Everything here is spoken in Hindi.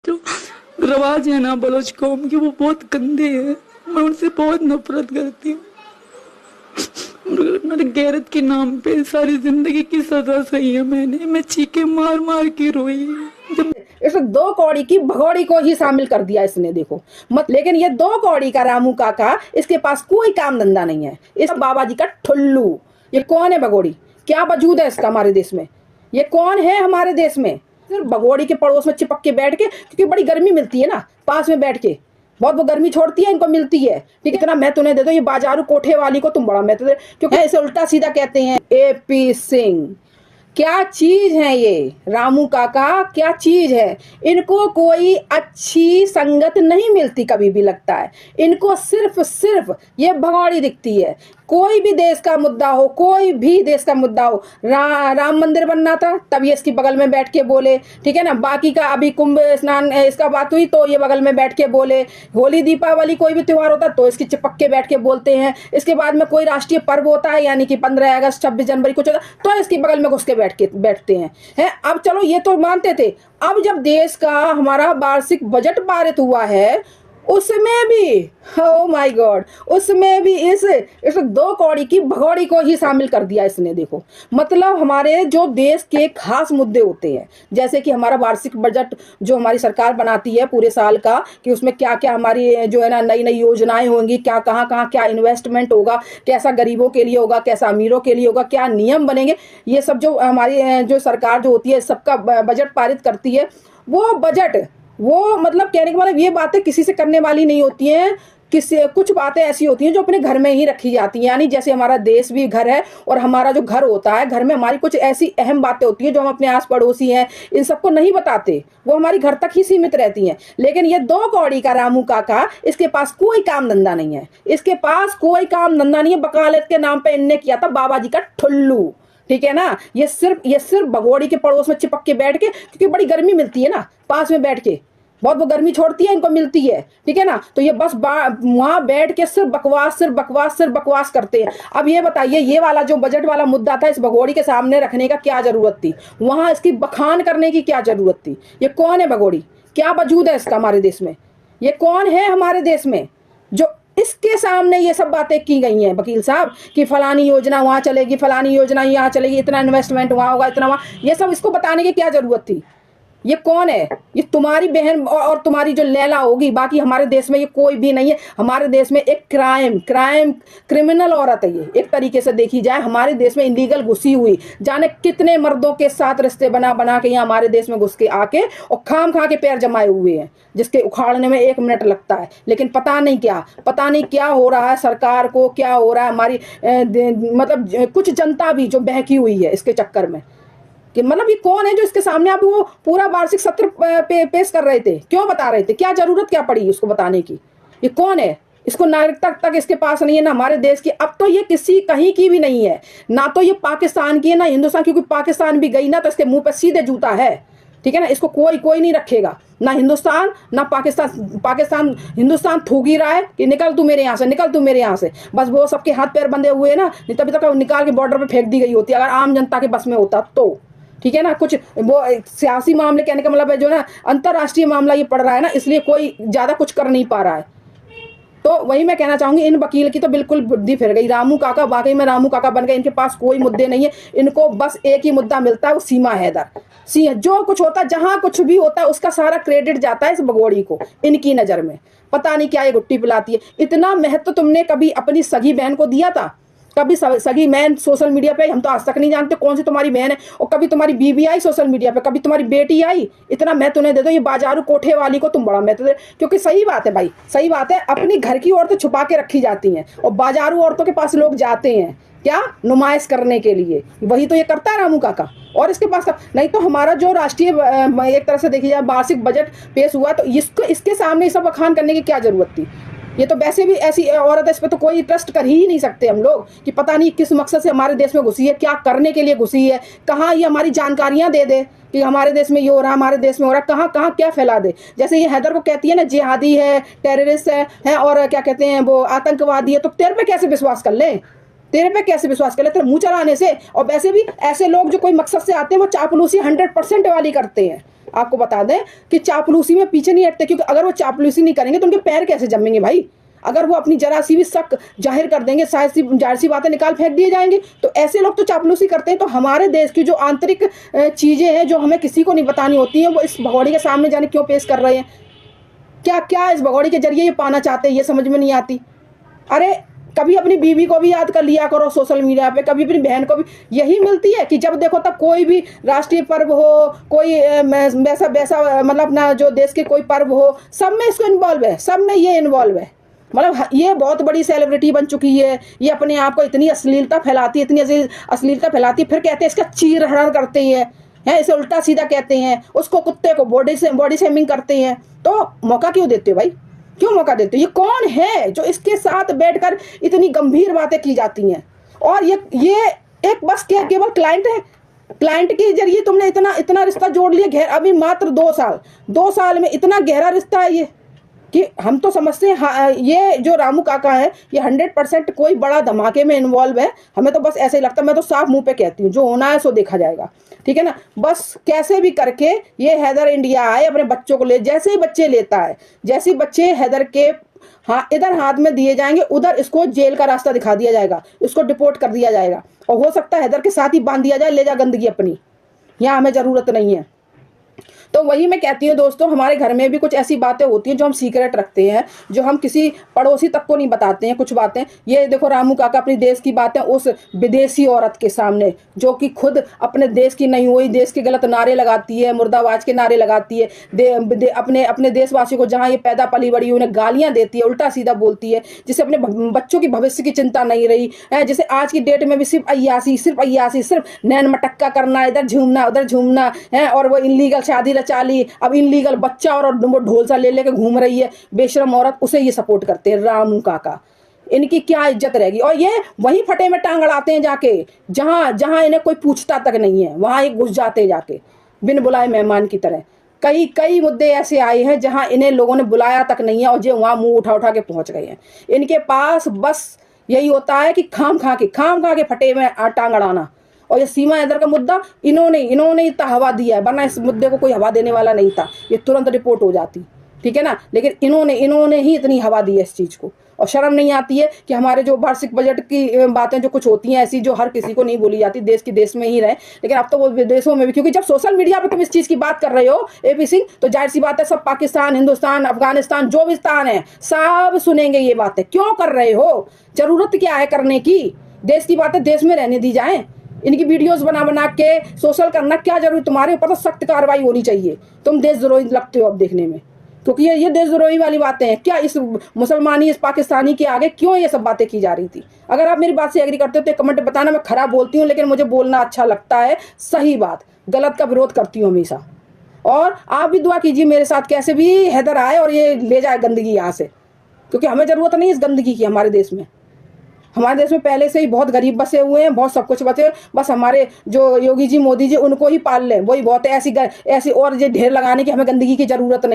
जो रवाज है ना बलोच कौम की, वो बहुत गंदे हैं। मैं उनसे बहुत नफरत करती हूँ। मेरे गैरत के नाम पे सारी जिंदगी की सजा सही है मैंने। मैं चीखे मार मार के रोई। जब इस 2 कौड़ी की भगौड़ी को ही शामिल कर दिया इसने, देखो मत। लेकिन ये 2 कौड़ी का रामू काका, इसके पास कोई काम धंधा नहीं है। इस बाबा जी का ठुल्लू। ये कौन है भगौड़ी? क्या वजूद है इसका हमारे देश में? ये कौन है हमारे देश में? सिर्फ भगौड़ी के पड़ोस में चिपक के बैठ के, क्योंकि बड़ी गर्मी मिलती है ना पास में बैठ के, बहुत वो गर्मी छोड़ती है, इनको मिलती है। ठीक है, इतना मैं तुम्हें दे दो, ये बाजारू कोठे वाली को तुम बड़ा मैं दे, क्योंकि इसे उल्टा सीधा कहते हैं। AP सिंह क्या चीज है ये? रामू काका क्या चीज है? इनको कोई अच्छी संगत नहीं मिलती कभी भी, लगता है इनको सिर्फ ये भगौड़ी दिखती है। कोई भी देश का मुद्दा हो, कोई भी देश का मुद्दा हो, राम मंदिर बनना था तब ये इसकी बगल में बैठ के बोले, ठीक है ना। बाकी का अभी कुंभ स्नान इसका बात हुई तो ये बगल में बैठ के बोले। होली दीपावली कोई भी त्योहार होता तो इसकी चिपक के बैठ के बोलते हैं। इसके बाद में कोई राष्ट्रीय पर्व होता है, यानी कि 15 अगस्त 26 जनवरी कुछ होता तो इसकी बगल में घुस के बैठते हैं। अब चलो ये तो मानते थे। अब जब देश का हमारा वार्षिक बजट पारित हुआ है, उसमें भी ओ माय गॉड, उसमें भी इस 2 कौड़ी की भगौड़ी को ही शामिल कर दिया इसने, देखो। मतलब हमारे जो देश के खास मुद्दे होते हैं, जैसे कि हमारा वार्षिक बजट जो हमारी सरकार बनाती है पूरे साल का, कि उसमें क्या क्या हमारी जो है ना नई नई योजनाएं होंगी, क्या कहाँ कहाँ क्या इन्वेस्टमेंट होगा, कैसा गरीबों के लिए होगा, कैसा अमीरों के लिए होगा, क्या नियम बनेंगे, ये सब जो हमारी जो सरकार जो होती है सबका बजट पारित करती है। वो बजट, वो मतलब कहने का मतलब ये बातें किसी से करने वाली नहीं होती हैं। कुछ बातें ऐसी होती हैं जो अपने घर में ही रखी जाती हैं, यानी जैसे हमारा देश भी घर है और हमारा जो घर होता है, घर में हमारी कुछ ऐसी अहम बातें होती हैं जो हम अपने आस पड़ोसी हैं इन सबको नहीं बताते, वो हमारी घर तक ही सीमित रहती हैं। लेकिन ये 2 कौड़ी का रामू काका, इसके पास कोई काम धंधा नहीं है। इसके पास कोई काम धंधा नहीं है। वकालत के नाम पे इनने किया था बाबा जी का ठुल्लू, ठीक है ना। ये सिर्फ भगौड़ी के पड़ोस में चिपक के बैठ के, क्योंकि बड़ी गर्मी मिलती है ना पास में बैठ के, बहुत वो गर्मी छोड़ती है, इनको मिलती है, ठीक है ना। तो ये बस वहां बैठ के सिर्फ बकवास करते हैं। अब ये बताइए, ये वाला जो बजट वाला मुद्दा था इस भगौड़ी के सामने रखने का क्या जरूरत थी? वहां इसकी बखान करने की क्या जरूरत थी? ये कौन है भगौड़ी? क्या वजूद है इसका हमारे देश में? ये कौन है हमारे देश में जो इसके सामने ये सब बातें की गई हैं वकील साहब, कि फलानी योजना वहां चलेगी, फलानी योजना यहाँ चलेगी, इतना इन्वेस्टमेंट वहां होगा, इतना वहां, ये सब इसको बताने की क्या जरूरत थी? ये कौन है? ये तुम्हारी बहन और तुम्हारी जो लैला होगी। बाकी हमारे देश में ये कोई भी नहीं है। हमारे देश में एक क्रिमिनल औरत है ये, एक तरीके से देखी जाए हमारे देश में इलीगल घुसी हुई, जाने कितने मर्दों के साथ रिश्ते बना के यहाँ हमारे देश में घुस के आके और खाम खा के पैर जमाए हुए हैं, जिसके उखाड़ने में 1 मिनट लगता है। लेकिन पता नहीं क्या हो रहा है सरकार को, क्या हो रहा है हमारी मतलब कुछ जनता भी जो बहकी हुई है इसके चक्कर में, कि मतलब ये कौन है जो इसके सामने आप वो पूरा वार्षिक सत्र पेश कर रहे थे? क्यों बता रहे थे? क्या जरूरत क्या पड़ी उसको बताने की? ये कौन है? इसको नागरिकता तक इसके पास नहीं है ना हमारे देश की। अब तो ये किसी कहीं की भी नहीं है, ना तो ये पाकिस्तान की है ना हिंदुस्तान, क्योंकि पाकिस्तान भी गई ना तो इसके मुंह पे सीधे जूता है, ठीक है ना। इसको कोई नहीं रखेगा, ना हिंदुस्तान ना पाकिस्तान हिंदुस्तान थूक ही रहा है कि निकल तू मेरे यहाँ से, निकल तू मेरे यहाँ से। बस वो सबके हाथ पैर बंधे हुए हैं ना, नहीं तभी तक निकाल के बॉर्डर पे फेंक दी गई होती अगर आम जनता के बस में होता तो, ठीक है ना। कुछ वो सियासी मामले कहने का मतलब है जो ना अंतरराष्ट्रीय मामला ये पड़ रहा है ना, इसलिए कोई ज्यादा कुछ कर नहीं पा रहा है। तो वही मैं कहना चाहूंगी, इन वकील की तो बिल्कुल बुद्धि फिर गई। रामू काका वाकई में रामू काका बन गए। इनके पास कोई मुद्दे नहीं है, इनको बस एक ही मुद्दा मिलता है, वो सीमा हैदर। जो कुछ होता है, जहां कुछ भी होता है, उसका सारा क्रेडिट जाता है इस भगौड़ी को। इनकी नजर में पता नहीं क्या ये गुट्टी पिलाती है। इतना महत्व तुमने कभी अपनी सगी बहन को दिया था? कभी सगी बहन सोशल मीडिया पे, हम तो आज तक नहीं जानते कौन सी तुम्हारी बहन है, और कभी तुम्हारी बीवी आई सोशल मीडिया पे, कभी तुम्हारी बेटी आई। इतना महत्व नहीं दे दो। ये बाजारू कोठे वाली को तुम बड़ा महत्व दे, क्योंकि सही बात है भाई, सही बात है, अपनी घर की औरतें छुपा के रखी जाती हैं और बाजारू औरतों के पास लोग जाते हैं क्या नुमाइश करने के लिए। वही तो ये करता है रामू काका। और इसके पास नहीं तो हमारा जो राष्ट्रीय एक तरह से देखी जाए वार्षिक बजट पेश हुआ, तो इसके सामने सब बखान करने की क्या जरूरत थी? ये तो वैसे भी ऐसी औरत है, इस पर तो कोई ट्रस्ट कर ही नहीं सकते हम लोग, कि पता नहीं किस मकसद से हमारे देश में घुसी है, क्या करने के लिए घुसी है, कहाँ ये हमारी जानकारियां दे दे कि हमारे देश में ये हो रहा, हमारे देश में हो रहा, कहाँ कहाँ क्या फैला दे। जैसे ये हैदर को कहती है ना जिहादी है, टेररिस्ट है और क्या कहते हैं वो आतंकवादी है, तो तेरे पे कैसे विश्वास कर ले? तेरे पे कैसे विश्वास कर ले तेरे मुंह चलाने से। और वैसे भी ऐसे लोग जो कोई मकसद से आते हैं वो चापलूसी 100% वाली करते हैं। आपको बता दें कि चापलूसी में पीछे नहीं हटते, क्योंकि अगर वो चापलूसी नहीं करेंगे तो उनके पैर कैसे जमेंगे भाई। अगर वो अपनी जरा सी भी शक जाहिर कर देंगे, जाहिर सी बातें निकाल फेंक दिए जाएंगे। तो ऐसे लोग तो चापलूसी करते हैं। तो हमारे देश की जो आंतरिक चीज़ें हैं जो हमें किसी को नहीं बतानी होती हैं, वो इस भगोड़ी के सामने जाने क्यों पेश कर रहे हैं। क्या क्या इस भगोड़ी के जरिए ये पाना चाहते हैं, ये समझ में नहीं आती। अरे कभी अपनी बीवी को भी याद कर लिया करो सोशल मीडिया पे, कभी अपनी बहन को भी। यही मिलती है कि जब देखो तब कोई भी राष्ट्रीय पर्व हो, कोई वैसा वैसा मतलब अपना जो देश के कोई पर्व हो, सब में इसको इन्वॉल्व है, सब में ये इन्वॉल्व है। मतलब ये बहुत बड़ी सेलिब्रिटी बन चुकी है। ये अपने आप को इतनी अश्लीलता फैलाती है, इतनी अश्लीलता फैलाती है, फिर कहते हैं इसका चीरहरण करते हैं, इसे उल्टा सीधा कहते हैं, उसको कुत्ते को बॉडी शेमिंग करते हैं। तो मौका क्यों देते हो भाई, क्यों मौका देते हो? ये कौन है जो इसके साथ बैठकर इतनी गंभीर बातें की जाती हैं? और ये एक बस क्या केवल क्लाइंट है, क्लाइंट के जरिए तुमने इतना रिश्ता जोड़ लिया। अभी मात्र 2 साल में इतना गहरा रिश्ता है ये कि हम तो समझते हैं हाँ, ये जो रामू काका है ये 100% कोई बड़ा धमाके में इन्वॉल्व है। हमें तो बस ऐसे ही लगता है, मैं तो साफ मुंह पे कहती हूँ, जो होना है सो देखा जाएगा, ठीक है ना। बस कैसे भी करके ये हैदर इंडिया आए, अपने बच्चों को ले, जैसे ही बच्चे लेता है, जैसे ही बच्चे हैदर के इधर हाथ में दिए जाएंगे, उधर इसको जेल का रास्ता दिखा दिया जाएगा, इसको डिपोर्ट कर दिया जाएगा। और हो सकता है हैदर के साथ ही बांध दिया जाए, ले जा गंदगी अपनी, यहाँ हमें ज़रूरत नहीं है। तो वही मैं कहती हूँ दोस्तों, हमारे घर में भी कुछ ऐसी बातें होती हैं जो हम सीक्रेट रखते हैं, जो हम किसी पड़ोसी तक को नहीं बताते हैं। कुछ बातें, ये देखो रामू काका अपनी देश की बातें उस विदेशी औरत के सामने, जो कि खुद अपने देश की नहीं हुई, देश के गलत नारे लगाती है, मुर्दाबाज के नारे लगाती है, अपने देशवासियों को जहाँ ये पैदा पली बड़ी उन्हें गालियाँ देती है, उल्टा सीधा बोलती है, जिसे अपने बच्चों की भविष्य की चिंता नहीं रही है, जिसे आज की डेट में भी सिर्फ अय्यासी, सिर्फ नैन मटक्का करना, इधर झूमना उधर झूमना है, और वो इनलीगल शादी चाली, अब इनलीगल बच्चा और वो ढोल सा ले लेके घूम रही है बेशरम औरत, उसे ये सपोर्ट करते हैं रामू काका। इनकी क्या इज्जत रहेगी? और ये वहीं फटे में टांग अड़ाते हैं जाके, जहां इन्हें कोई पूछता तक नहीं है, वहां ये घुस जाते हैं जाके बिन बुलाए मेहमान की तरह। कई मुद्दे ऐसे आए हैं जहां इन्हें लोगों ने बुलाया तक नहीं है, और जो वहां मुंह उठा के पहुंच गए हैं। इनके पास बस यही होता है कि खाम खा के फटे में टांग अड़ाना। और ये सीमा हैदर का मुद्दा इन्होंने इतना हवा दिया है, वरना इस मुद्दे को कोई हवा देने वाला नहीं था, ये तुरंत रिपोर्ट हो जाती, ठीक है ना। लेकिन इन्होंने ही इतनी हवा दी है इस चीज़ को। और शर्म नहीं आती है कि हमारे जो वार्षिक बजट की बातें जो कुछ होती हैं ऐसी, जो हर किसी को नहीं बोली जाती, देश की देश में ही रहे, लेकिन अब तो वो विदेशों में भी, क्योंकि जब सोशल मीडिया पर तुम इस चीज़ की बात कर रहे हो AP सिंह, तो जाहिर सी बात है सब पाकिस्तान, हिंदुस्तान, अफगानिस्तान, जो भी स्थान है सब सुनेंगे ये बातें। क्यों कर रहे हो? जरूरत क्या है करने की? देश की बातें देश में रहने दी जाए। इनकी वीडियोस बना के सोशल करना क्या जरूरी? तुम्हारे ऊपर तो सख्त कार्रवाई होनी चाहिए। तुम देशद्रोही लगते हो अब देखने में, क्योंकि ये देशद्रोही वाली बातें हैं। क्या इस मुसलमानी, इस पाकिस्तानी के आगे क्यों ये सब बातें की जा रही थी? अगर आप मेरी बात से एग्री करते हो तो कमेंट बताना। मैं खराब बोलती हूँ, लेकिन मुझे बोलना अच्छा लगता है, सही बात, गलत का विरोध करती हूँ हमेशा। और आप भी दुआ कीजिए मेरे साथ, कैसे भी हैदर आए और ये ले जाए गंदगी यहाँ से, क्योंकि हमें ज़रूरत नहीं इस गंदगी की। हमारे देश में पहले से ही बहुत गरीब बसे हुए हैं, बहुत सब कुछ बचे, बस हमारे जो योगी जी, मोदी जी, उनको ही पाल लें, वही बहुत है। ऐसी और ये ढेर लगाने की हमें गंदगी की ज़रूरत नहीं।